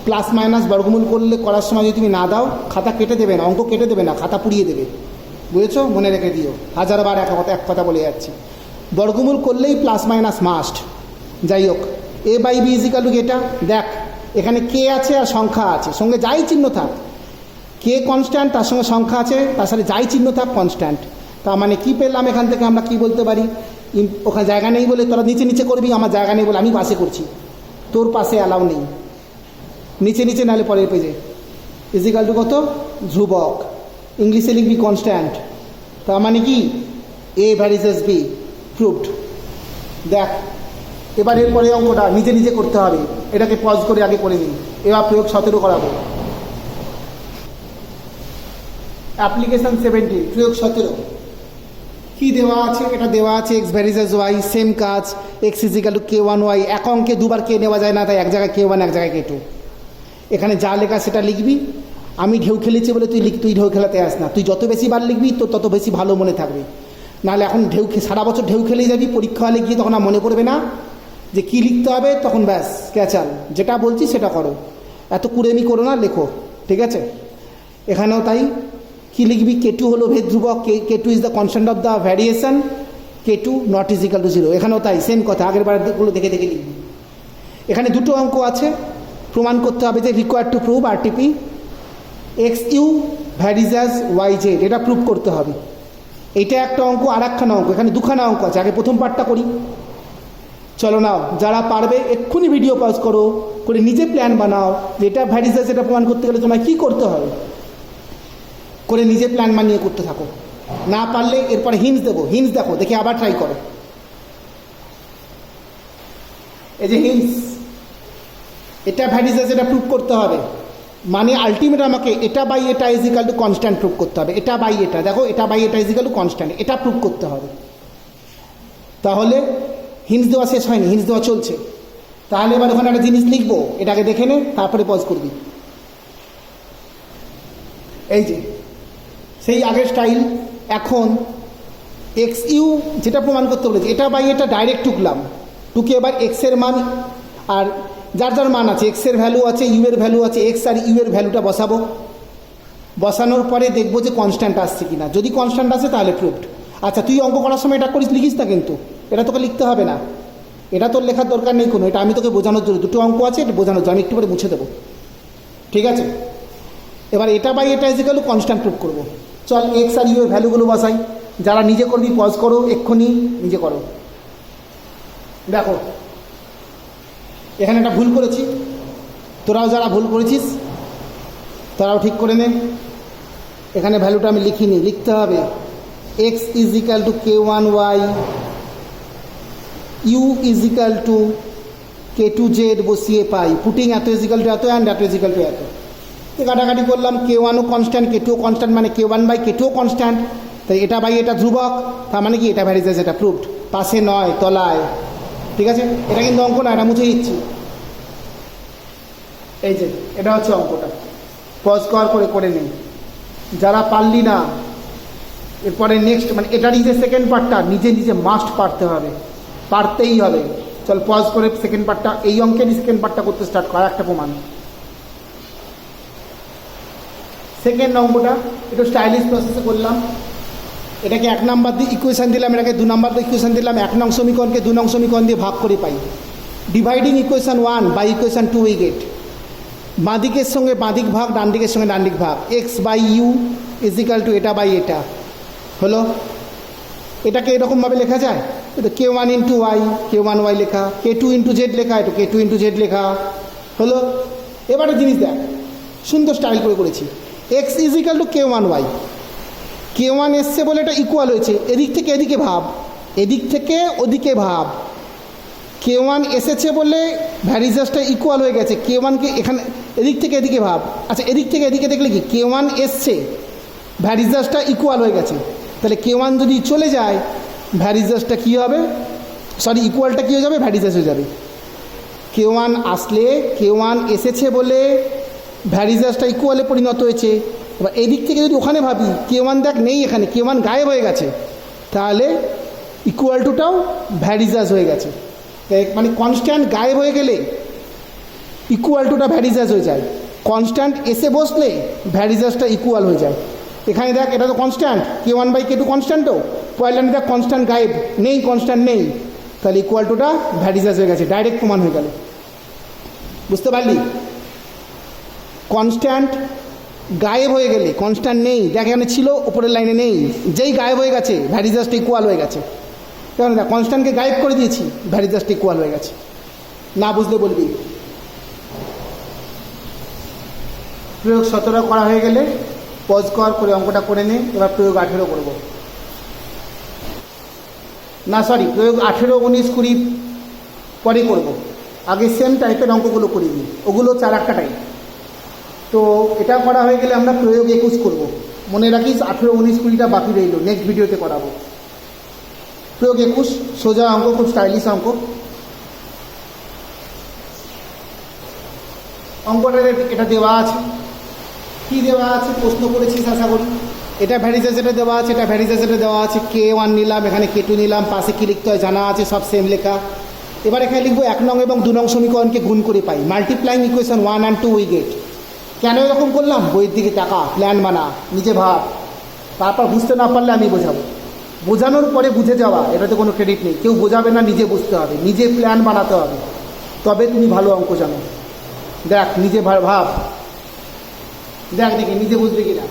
S1: প্লাস মাইনাস বর্গমূল করার সময় যদি তুমি না দাও, খাতা কেটে দেবে না, অঙ্ক কেটে দেবে না, খাতা পুড়িয়ে দেবে, বুঝেছো, মনে রেখে দিও, হাজারবার এক কথা বলে যাচ্ছি। বর্গমূল করলেই প্লাস মাইনাস মাস্ট। যাই হোক, এ বাই বি ইজিক্যাল টু এটা, দেখ এখানে কে আছে আর সংখ্যা আছে, সঙ্গে যাই চিহ্ন থাক, কে কনস্ট্যান্ট তার সঙ্গে সংখ্যা আছে, তার সাথে যাই চিহ্ন থাক কনস্ট্যান্ট। তার মানে কী পেলাম এখান থেকে, আমরা কি বলতে পারি, ওখানে জায়গা নেই বলে তোরা নিচে করবি, আমার জায়গা নেই বলে আমি পাশে করছি, তোর পাশে অ্যালাউ নেই, নিচে নাহলে পরের পেজে, ইজিক্যাল টু কত, ধ্রুবক, ইংলিশে লিখবি কনস্ট্যান্ট, তার মানে কি এ ভ্যারিজাস বি প্রুভড। দেখ এবার এরপরে অঙ্কটা নিজে করতে হবে, এটাকে পজ করে আগে করে নিই। এবার প্রয়োগ 17 করাবো, অ্যাপ্লিকেশান 17 প্রয়োগ 17। কী দেওয়া আছে, এটা দেওয়া আছে এক্স ভ্যারিজাস ওয়াই, সেম কাজ, x is equal to K one Y, এক অঙ্কে দুবার কে নেওয়া যায় না, তাই এক জায়গায় কে ওয়ান এক জায়গায় কে টু, এখানে যা লেখা সেটা লিখবি। আমি ঢেউ খেলেছি বলে তুই ঢেউ খেলাতে আস না, তুই যত বেশি বার লিখবি তো তত বেশি ভালো মনে থাকবে, নাহলে এখন সারা বছর ঢেউ খেলেই যাবি, পরীক্ষা হলে গিয়ে তখন আর মনে পড়বে না, যে কি লিখতে হবে, তখন ব্যাস ক্যাচাল, যেটা বলছি সেটা করো, এত কুড়েমি করো না, লেখো, ঠিক আছে। এখানেও তাই, কি লিখবি, K2 হলো ভেদ ধ্রুবক, K2 is the constant of the variation, K2 not is equal two 0। এখানেও তাই সেম কথা, আগের বারগুলো দেখে দেখে লিখবি। এখানে দুটো অঙ্ক আছে, প্রমাণ করতে হবে যে required to prove RTP XU varies as YZ, এটা প্রুভ করতে হবে। এটা একটা অঙ্ক, আর একখানা অঙ্ক, এখানে দুখানা অঙ্ক আছে। আগে প্রথম পার্টটা করি, চলো নাও, যারা পারবে এক্ষুনি ভিডিও পজ করো, করে নিজে প্ল্যান বানাও যে এটা ভ্যারিজ অ্যাজ, এটা প্রমাণ করতে গেলে তোমায় কী করতে হবে, করে নিজে প্ল্যান বানিয়ে করতে থাকো। না পারলে এরপরে হিন্টস দেবো, হিন্টস দেখো, দেখে আবার ট্রাই করো। এই যে হিন্টস, এটা ভ্যারিজ অ্যাজ, এটা প্রুভ করতে হবে, মানে আলটিমেট আমাকে এটা বাই এটা is equal two constant prove করতে হবে। এটা বাই এটা, দেখো এটা বাই এটা ইজ ইকাল টু কনস্ট্যান্ট, এটা প্রুভ করতে হবে। তাহলে হিন্টস দেওয়া শেষ হয়নি, হিন্টস দেওয়া চলছে। তাহলে এবার ওখানে একটা জিনিস লিখবো, এটাকে দেখে নে, তারপরে পজ করবি। এই যে সেই আগের স্টাইল। এখন XU যেটা প্রমাণ করতে বলেছে, এটা বাই এটা ডাইরেক্ট টুকলাম, টুকে এবার এক্সের মান, আর যার যার মান আছে, এক্সের ভ্যালু আছে, ইউ এর ভ্যালু আছে, এক্স আর ইউ এর ভ্যালুটা বসাবো। বসানোর পরে দেখবো যে কনস্ট্যান্ট আসছে কিনা, যদি কনস্ট্যান্ট আসে তাহলে প্রুভড। আচ্ছা, তুই অঙ্ক করার সময় এটা করিস, লিখিস না কিন্তু, এটা তোকে লিখতে হবে না, এটা তোর লেখার দরকার নেই কোনো, এটা আমি তোকে বোঝানোর জন্য, দুটো অঙ্ক আছে, এটা বোঝানোর জন্য, আমি একটু পরে মুছে দেবো, ঠিক আছে। এবার এটা বাই এটা is equal to constant prove করবো। চল এক্স আর ইউ এর ভ্যালুগুলো বসাই, যারা নিজে করবি পজ করো, এক্ষুনি নিজে করো। দেখো এখানে একটা ভুল করেছি, তোরাও যারা ভুল করেছিস তারাও ঠিক করে নে। এখানে ভ্যালুটা আমি লিখিনি, লিখতে হবে X is equal to K1Y, U is equal to K2Z বসিয়ে পাই, পুটিং এত ইজ ইকাল টু এত অ্যান্ড এত ইজ ইকাল টু এত। কাটাকাটি করলাম, K1ও কনস্ট্যান্ট, K2ও কনস্ট্যান্ট, মানে K1 বাই K2ও কনস্ট্যান্ট, তাই এটা বাই এটা ধ্রুবক, তার মানে কি এটা ভ্যারিজ অ্যাজ, এটা প্রুভড, পাশে নয় তলায়, ঠিক আছে। এটা কিন্তু অঙ্ক না, এটা মুছে দিচ্ছি। এই যে এটা হচ্ছে অঙ্কটা, পজ করে করে নেই। যারা পারলি না, এরপরে নেক্সট, মানে এটারই যে সেকেন্ড পার্টটা নিজে নিজে মাস্ট পারতে হবে, পারতেই হবে। চল পজ করে সেকেন্ড পার্টটা, এই অঙ্কেরই সেকেন্ড পার্টটা করতে স্টার্ট করা, একটা প্রমাণ। সেকেন্ড অঙ্কটা একটু স্টাইলিশ প্রসেসে করলাম। এটাকে 1 নাম্বার দিয়ে ইকুয়েশান দিলাম, এটাকে 2 নাম্বার দিয়ে ইকুয়েশান দিলাম। 1 নং সমীকরণকে 2 নং সমীকরণ দিয়ে ভাগ করে পাই। Dividing equation 1 by equation 2 we get বাঁদিকের সঙ্গে বাঁদিক ভাগ, ডান দিকের সঙ্গে ডান দিক ভাগ, X by U is equal to এটা বাই এটা হলো। এটাকে এরকমভাবে লেখা যায়, এটা K1 ইন্টু ওয়াই, K1Y লেখা, K2 ইন্টু জেড লেখা, এটা K2 ইন্টু জেড লেখা হলো। এবারে জিনিস দেখ, সুন্দর স্টাইল করে করেছি। X is equal to K1Y, K1 এসছে বলে এটা ইকুয়াল হয়েছে, এদিক থেকে এদিকে ভাব, এদিক থেকে ওদিকে ভাব। K1 এসেছে বলে ভ্যারিজাসটা ইকুয়াল হয়ে গেছে, K1কে এখানে এদিক থেকে এদিকে ভাব। আচ্ছা, এদিক থেকে এদিকে দেখলে কি K1 এসছে, ভ্যারিজাসটা ইকুয়াল হয়ে গেছে, তাহলে K1 যদি চলে যায় ভ্যারিজাসটা কী হবে, সরি ইকুয়ালটা কী হয়ে যাবে, ভ্যারিজাস হয়ে যাবে। K1 আসলে, K1 এসেছে বলে ভ্যারিজাসটা ইকুয়ালে পরিণত হয়েছে। এবার এদিক থেকে যদি ওখানে ভাবি, K1 দেখ নেই এখানে, K1 গায়েব হয়ে গেছে, তাহলে ইকুয়াল টুটাও ভ্যারিজাস হয়ে গেছে। মানে কনস্ট্যান্ট গায়েব হয়ে গেলে ইকুয়াল টুটা ভ্যারিজাস হয়ে যায়, কনস্ট্যান্ট এসে বসলে ভ্যারিজাসটা ইকুয়াল হয়ে যায়। এখানে দেখ এটা তো কনস্ট্যান্ট, K1 বাই K2 কনস্ট্যান্টও, পয়ের লাইনে দেখ কনস্ট্যান্ট গায়েব নেই, কনস্ট্যান্ট নেই, তাহলে ইকুয়াল টুটা ভ্যারিজাস হয়ে গেছে, ডাইরেক্ট প্রমাণ হয়ে গেল। বুঝতে পারলি? কনস্ট্যান্ট গায়েব হয়ে গেলে, কনস্ট্যান্ট নেই, দেখ এখানে ছিল উপরের লাইনে নেই, যেই গায়েব হয়ে গেছে ভ্যারিজাসটা ইকুয়াল হয়ে গেছে। কারণ দেখ কনস্ট্যান্টকে গায়েব করে দিয়েছি, ভ্যারিজাসটা ইকুয়াল হয়ে গেছে। না বুঝলে বলবি। প্রয়োগ 17 করা হয়ে গেলে পজ করে অঙ্কটা করে নে। এবার প্রয়োগ 18 করব, না সরি প্রয়োগ 18, 19, 20 পরে করব। আগে সেম টাইপের অঙ্কগুলো করে দিই, ওগুলো 4-1টা টাইপ। তো এটা করা হয়ে গেলে আমরা প্রয়োগ 21 করব। মনে রাখিস 18, 19, 20টা বাকি রইল, নেক্সট ভিডিওতে করাবো। প্রয়োগ 21 সোজা অঙ্ক, খুব স্টাইলিশ অঙ্ক। অঙ্কটা এটা দেওয়া আছে, কি দেওয়া আছে প্রশ্ন করেছিস আশা করি। এটা ভ্যারিজাস এটা দেওয়া আছে, এটা ভ্যারিজাস এটা দেওয়া আছে। K1 নিলাম, এখানে K2 নিলাম, পাশে কী লিখতে হয় জানা আছে, সব সেম লেখা। এবার এখানে লিখবো 1 নং এবং 2 নং সমীকরণকে গুণ করে পাই। Multiplying equation 1 and 2 we get. কেন এরকম করলাম? বইয়ের দিকে টাকা, প্ল্যান বানা, নিজে ভাব, তারপর বুঝতে না পারলে আমি বোঝাবো। বোঝানোর পরে বুঝে যাওয়া, এটাতে কোনো ক্রেডিট নেই। কেউ বোঝাবে না, নিজে বুঝতে হবে, নিজে প্ল্যান বানাতে হবে, তবে তুমি ভালো অঙ্ক জানো। দেখ, নিজে ভাব, দেখ দেখি নিজে বুঝবে কিনা।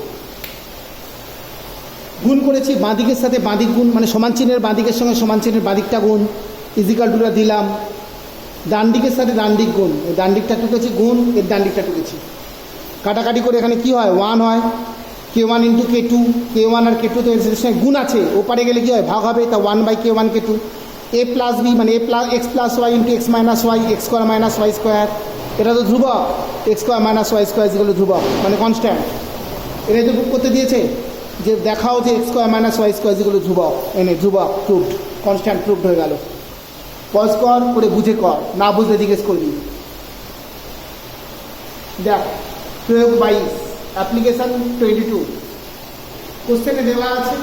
S1: গুণ করেছি বাঁদিকের সাথে বাঁদিক গুণ, মানে সমান চিহ্নের বাঁদিকের সঙ্গে সমান চিহ্নের বাঁদিকটা গুণ, ইজিক্যাল টুটা দিলাম। ডান দিকের সাথে ডান দিক গুণ, এই ডান দিকটা টুকেছি গুণ, এর ডান দিকটা টুকেছি, কাটাকাটি করে এখানে কি হয়? 1 হয়। K1 ইন্টু K2, K1 আর K2 তো এর সঙ্গে গুণ আছে, ওপারে গেলে কী হয়? ভাগ হবে। তা 1/K1 K2, a plus B মানে x plus Y into X minus Y, X square minus Y square. এটা তো ধ্রুবক, X square minus Y square যেগুলো ধ্রুবক মানে কনস্ট্যান্ট। এটা তো প্রুভ করতে দিয়েছে যে দেখাও যে X square minus Y square যেগুলো ধ্রুবক, এনে ধ্রুবক প্রুভড, কনস্ট্যান্ট প্রুভড হয়ে গেল। পজ কর, করে বুঝে কর, না বুঝলে জিজ্ঞেস করবি। দেখ, প্রয়োগ 22, অ্যাপ্লিকেশন 22। কোশ্চেনে দেওয়া আছে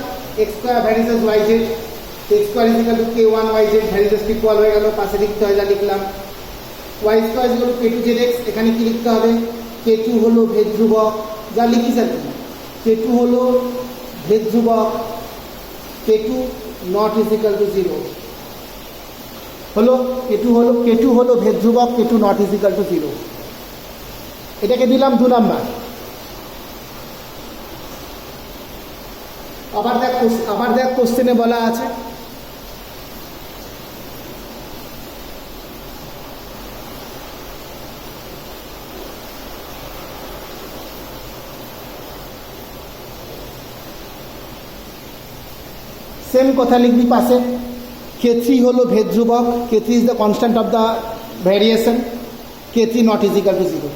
S1: X square varies Y Z, X square is equal to K1 Y Z, varies equal হয়ে গেল, পাশে লিখতে হয় যা লিখলাম। Y square is equal to K2 Z X, এখানে কি লিখতে হবে? K2 হলো ভেদ ধ্রুবক, যা লিখিস আর কি। K2 হলো ভেদ ধ্রুবক, K2 নট ইজিক্যাল টু 0 হলো। K2 হলো ভেদ ধ্রুবক, K2 নট ইজিক্যাল টু 0। এটাকে দিলাম 2 নাম্বার। আবার দেখ কোশ্চেনে বলা আছে সেম কথা লিখবি পাশে। K3 হলো ভেদ ধ্রুবক, K3 is the constant of the variation, K3 not is equal to 0।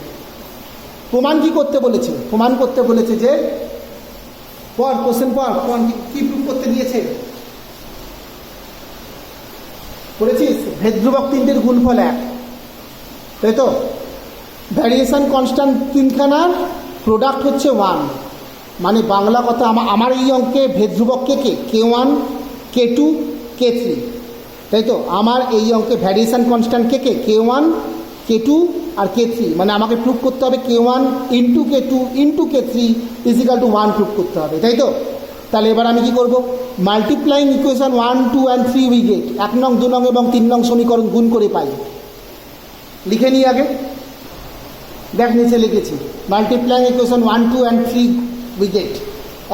S1: প্রমাণ কি করতে বলেছে? প্রমাণ করতে বলেছে যে পর কোশ্চেন পর কি প্রুভ করতে দিয়েছে? করেছিস? ভেদ ধ্রুবক 3টের গুণফল 1, তাই তো? ভ্যারিয়েশন কনস্ট্যান্ট 3খানার প্রোডাক্ট হচ্ছে 1, মানে বাংলা কথা আমার এই অঙ্কে ভেদ ধ্রুবক কে? K1 K2 K3, তাই তো? আমার এই অঙ্কে ভ্যারিয়েশন কনস্ট্যান্ট কে? K1 K2 আর K3, মানে আমাকে প্রুভ করতে হবে K1 into K2 into K3 is equal to 1 prove করতে হবে, তাই তো? তাহলে এবার আমি কি করব? Multiplying equation 1, 2 and 3 we get. 1 নং 2 নং এবং 3 নং সমীকরণ গুণ করে পাই। লিখে নিই আগে, দেখ নিচে লিখেছি multiplying equation 1, 2 and 3 we get.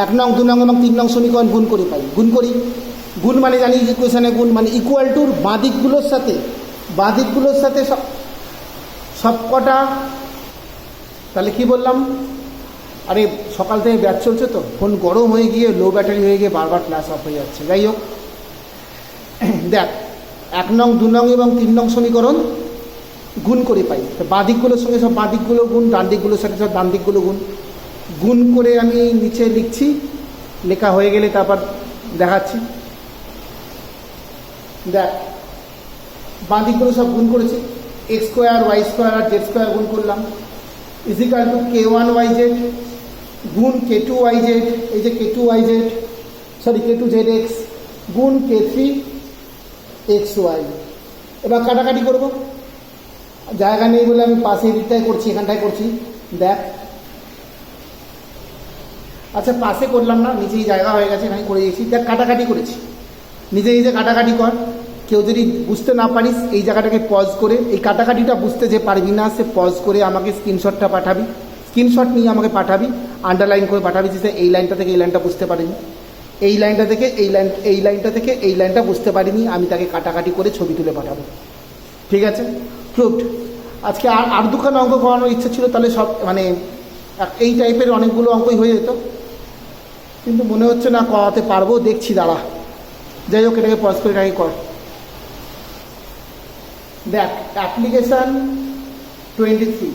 S1: 1 নং 2 নং এবং 3 নং সমীকরণ গুণ করে পাই। গুণ করি, গুণ মানে জানি ইকুয়েশনে গুণ মানে ইকুয়াল টুর বাঁদিকগুলোর সাথে সবকটা। তাহলে কি বললাম? আরে সকাল থেকে ব্যাচ চলছে তো, ফোন গরম হয়ে গিয়ে লো ব্যাটারি হয়ে গিয়ে বারবার ক্লাস অফ হয়ে যাচ্ছে। যাই হোক, দেখ 1 নং 2 নং এবং 3 নং সমীকরণ গুণ করে পাই। তো বাঁদিকগুলোর সঙ্গে সব বাঁদিকগুলো গুণ, ডান দিকগুলোর সাথে সব ডান দিকগুলো গুণ করে আমি নিচে লিখছি। লেখা হয়ে গেলে তারপর দেখাচ্ছি। দেখ, বাঁদিকগুলো সব গুণ করেছি, এক্স স্কোয়ার ওয়াই স্কোয়ার আর জেড স্কোয়ার গুণ করলাম, is equal to K1 Y Z গুণ K2 ওয়াই জেড, এই যে K2 Y Z K2 Z x গুণ K3 এক্স ওয়াই। এবার কাটাকাটি করব, জায়গা নেই বলে আমি পাশের দিকটায় করছি, এখানটায় করছি। দেখ, আচ্ছা পাশে করলাম না, নিচেই জায়গা হয়ে গেছে, এখানে করে দিয়েছি। দেখ, কাটাকাটি করেছি, নিজে কাটাকাটি কর। কেউ যদি বুঝতে না পারিস এই জায়গাটাকে পজ করে, এই কাটাকাটিটা বুঝতে যে পারবি না সে পজ করে আমাকে স্ক্রিনশটটা পাঠাবি, স্ক্রিনশট নিয়ে আমাকে পাঠাবি, আন্ডারলাইন করে পাঠাবি যে এই লাইনটা থেকে এই লাইনটা বুঝতে পারিনি, এই লাইনটা থেকে এই লাইনটা থেকে এই লাইনটা বুঝতে পারিনি, আমি তাকে কাটাকাটি করে ছবি তুলে পাঠাবো। ঠিক আছে, প্রুভড। আজকে আর দুখানা অঙ্ক করানোর ইচ্ছা ছিল, তাহলে সব মানে এই টাইপের অনেকগুলো অঙ্কই হয়ে যেত, কিন্তু মনে হচ্ছে না করাতে পারবো, দেখছি দাঁড়া। যাই হোক, এটাকে পজ করে এটাকে কর। দেখ, অ্যাপ্লিকেশন 23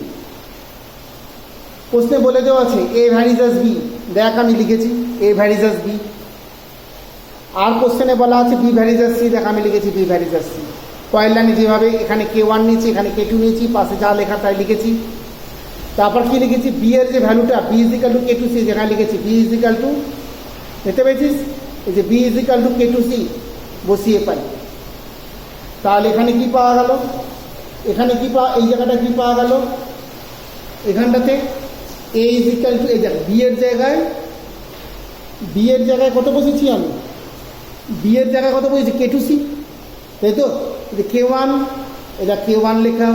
S1: প্রশ্নে বলে দেওয়া আছে এ ভ্যারিজাস বি। দেখ, আমি লিখেছি এ ভ্যারিজাস বি। আর কোশ্চেনে বলা আছে বি ভ্যারিজাস সি। দেখ, আমি লিখেছি বি ভ্যারিজাস সি। পয়ের লাইনে যেভাবে এখানে K1 নিয়েছি, এখানে K2 নিয়েছি, পাশে যা লেখা তাই লিখেছি। তারপর কি লিখেছি? বি এর যে ভ্যালুটা B is equal to K2 C, যেখানে লিখেছি বি ইজিক্যাল টু, দেখতে পেয়েছিস এই যে B is equal to K2 C বসিয়ে পাই। তাহলে এখানে কি পাওয়া গেল, এখানে কি এই জায়গাটা কি পাওয়া গেল, এখানটাতে এ ইজ ইকাল টু, এই দেখ বি এর জায়গায় কত বসেছি আমি, বি এর জায়গায় কত বসেছি কে টু সি, তাই তো কে ওয়ান, এটা কে ওয়ান লেখা,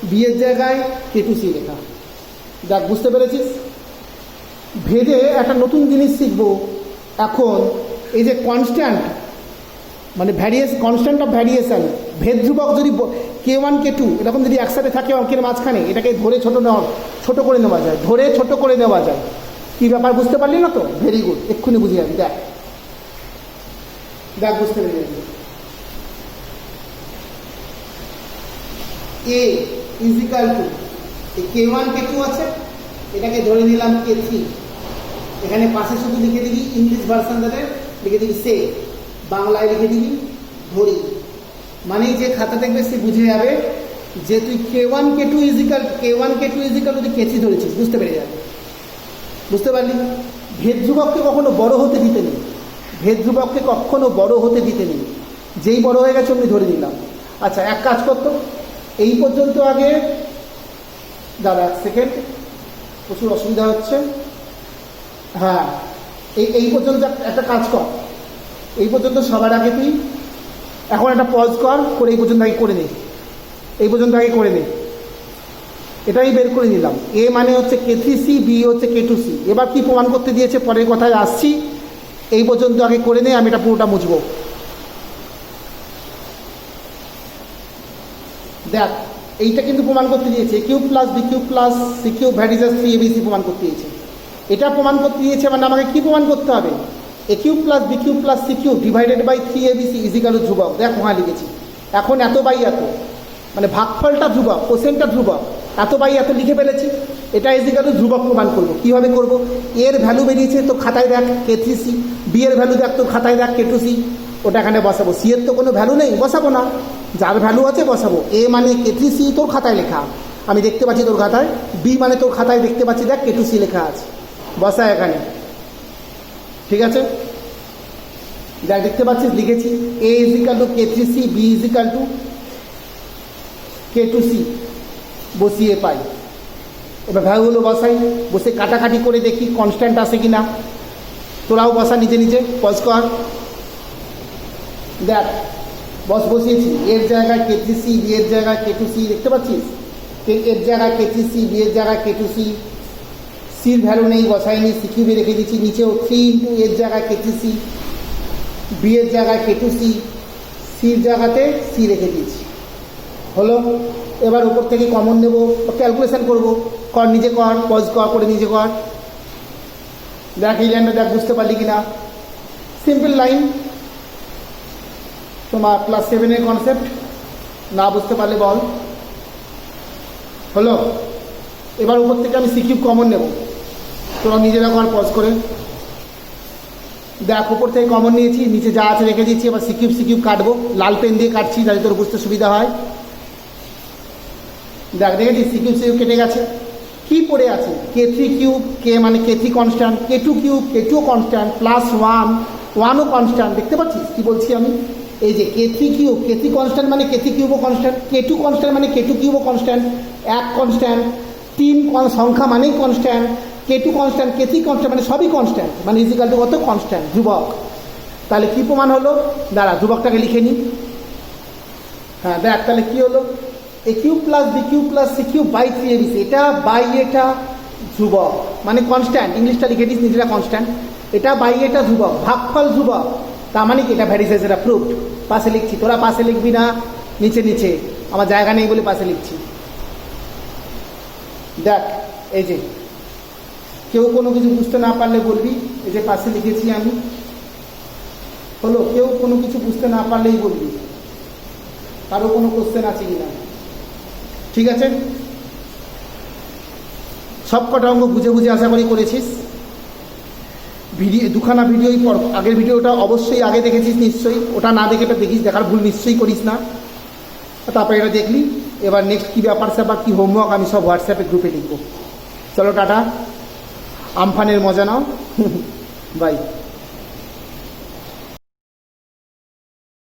S1: বি এর জায়গায় কে টু সি লেখা। দেখ বুঝতে পেরেছিস? ভেদে একটা নতুন জিনিস শিখবো এখন, এই যে কনস্ট্যান্ট মানে কনস্ট্যান্ট অফ ভ্যারিয়েশন, ভেদ ধ্রুবক যদি কে ওয়ান কে টু এরকম যদি একসাথে থাকে অঙ্কের মাঝখানে, এটাকে ধরে ছোট করে নেওয়া যায়, ধরে ছোট করে নেওয়া যায়। কী ব্যাপার বুঝতে পারলি না তো? ভেরি গুড, এক্ষুনি বুঝে যাবি। দেখ দেখ বুঝতে পেরে যাবি। A is equal to K one K two আছে, এটাকে ধরে নিলাম কে থ্রি, এখানে পাশে শুধু লিখে দিবি ইংলিশ ভার্সান তাদের লিখে দিবি সে, বাংলায় লিখে দিবি ধরি, মানে যে খাতা দেখবে সে বুঝে যাবে যে তুই কে ওয়ান কে টু ইজিক্যাল তুই কে থ্রি ধরেছিস, বুঝতে পেরে যাবে। বুঝতে পারলি? ভেদ ধ্রুবককে কখনো বড় হতে দিতে নেই, ভেদ ধ্রুবককে কখনো বড় হতে দিতে নেই, যেই বড় হয়ে গেছে অমনি ধরে নিলাম। আচ্ছা এক কাজ করতো, এই পর্যন্ত আগে দাদা এক সেকেন্ড, প্রচুর অসুবিধা হচ্ছে। হ্যাঁ এই পর্যন্ত একটা কাজ কর, এই পর্যন্ত সবার আগে তুই এখন একটা পজ করে এই পর্যন্ত আগে করে নে, এই পর্যন্ত আগে করে নে, এটাই বের করে নিলাম। এ মানে হচ্ছে কে থ্রি সি, বি হচ্ছে কে টু সি। এবার কি প্রমাণ করতে দিয়েছে পরের কথায় আসছি, এই পর্যন্ত আগে করে নে, আমি এটা পুরোটা মুছবো। দেখ এইটা কিন্তু প্রমাণ করতে দিয়েছে A cube plus B cube plus C cube varies as 3abc প্রমাণ করতে দিয়েছে। এটা প্রমাণ করতে দিয়েছে মানে আমাকে কি প্রমাণ করতে হবে, A cube plus B cube plus C cube divided by 3abc is equal to ধ্রুবক। দেখ ওখানে লিখেছি, এখন এত বাই এত মানে ভাগফলটা ধ্রুবক, কোসেন্টটা ধ্রুবক, এত বাই এত লিখে ফেলেছি, এটা ইজিক্যাল টু ধ্রুবক প্রমাণ করবো। কীভাবে করবো, এর ভ্যালু বেরিয়েছে তো খাতায় দেখ কে থ্রি সি, বি এর ভ্যালু দেখ তো খাতায় দেখ কে টু সি, ওটা এখানে বসাবো। সি এর তো কোনো ভ্যালু নেই, বসাবো না, যার ভ্যালু আছে বসাবো। এ মানে কে থ্রি সি তোর খাতায় লেখা, আমি দেখতে পাচ্ছি তোর খাতায়, বি মানে তোর খাতায় দেখতে পাচ্ছি দেখ কে টু সি লেখা আছে, বসা এখানে। ঠিক আছে, দেখ দেখতে পাচ্ছিস লিখেছি A is equal to K three C, B is equal to K two C, বসিয়ে পাই। এবার ভ্যালুগুলো বসাই, বসে কাটাকাটি করে দেখি কনস্ট্যান্ট আসে কি না, তোরাও বসা নিজে নিজে, পজ কর। দেখ বসিয়েছি, এর জায়গায় কে থ্রি সি, বি এর জায়গায় কে টু সি, দেখতে পাচ্ছিস এর জায়গায় কে থ্রি সি, বি এর জায়গায় কে টু সি, সির ভ্যালু নেই বসাইনি, সি কিউবে রেখে দিচ্ছি, নিচেও 3 ইন্টু এর জায়গায় কে থ্রি সি, বি এর জায়গায় কে টু সি, সির জায়গাতে সি রেখে দিয়েছি, হলো। এবার উপর থেকে কমন নেব, ক্যালকুলেশন করবো, কর নিজে কর, পজ করে নিজে কর। দেখ এই লাইনটা দেখ বুঝতে পারলি কিনা, সিম্পল লাইন, তোমার ক্লাস 7-এর কনসেপ্ট, না বুঝতে পারলে বল, হলো। এবার উপর থেকে আমি সি কিউব কমন নেব, তোরা নিজেরা কর পজ করে। দেখ উপর থেকে কমন নিয়েছি, নিচে যা আছে রেখে দিচ্ছি। এবার সি কিউব কাটবো, লাল পেন দিয়ে কাটছি যাতে তোর বুঝতে সুবিধা হয়। দেখ দেখেছি সি কিউব কেটে গেছে, কি পড়ে আছে কে থ্রি কিউব, কে মানে K three constant, K two cube, K to constant, plus ওয়ানও constant. দেখতে পাচ্ছিস কি বলছি আমি, এই যে K three cube, K three constant মানে কে থ্রি কিউবও কনস্ট্যান্ট, কে টু কনস্ট্যান্ট মানে কে টু কিউবও কনস্ট্যান্ট, এক কনস্ট্যান্ট, 3 সংখ্যা মানেই constant, K to constant, K three constant মানে সবই কনস্ট্যান্ট, মানে ইজিক্যাল টু কত কনস্ট্যান্ট, ধ্রুবক। তাহলে কি প্রমাণ হলো, দাঁড়া ধ্রুবকটাকে লিখে নিই। হ্যাঁ দেখ তাহলে কি হলো, A cube plus B cube plus C cube by 3abc, এটা বাই এটা ধ্রুবক মানে কনস্ট্যান্ট, ইংলিশটা লিখে দিস নিজেরা কনস্ট্যান্ট, এটা বাই এটা ধ্রুবক, ভাগফল ধ্রুবক, তার মানে কি এটা ভ্যারিসেস, এটা প্রুফড। পাশে লিখছি, তোরা পাশে লিখবি না, নিচে নিচে, আমার জায়গা নেই বলে পাশে লিখছি। দেখ এই যে কেউ কোনো কিছু বুঝতে না পারলে বলবি, এই যে পাশে লিখেছি আমি, হলো। কেউ কোনো কিছু বুঝতে না পারলেই বলবি, কারো কোনো কোশ্চেন আছে কিনা, ঠিক আছে। সব কটা অঙ্ক বুঝে বুঝে আশা করি করেছিস। দুখানা ভিডিওই পর, আগের ভিডিওটা অবশ্যই আগে দেখেছিস নিশ্চয়ই, ওটা না দেখে এটা দেখিস, দেখার ভুল নিশ্চয়ই করিস না। তারপরে এটা দেখলি, এবার নেক্সট কী ব্যাপার স্যাপার কী হোমওয়ার্ক আমি সব হোয়াটসঅ্যাপে গ্রুপে লিখবো। চলো টাটা, আমফানের মজা নাও, বাই।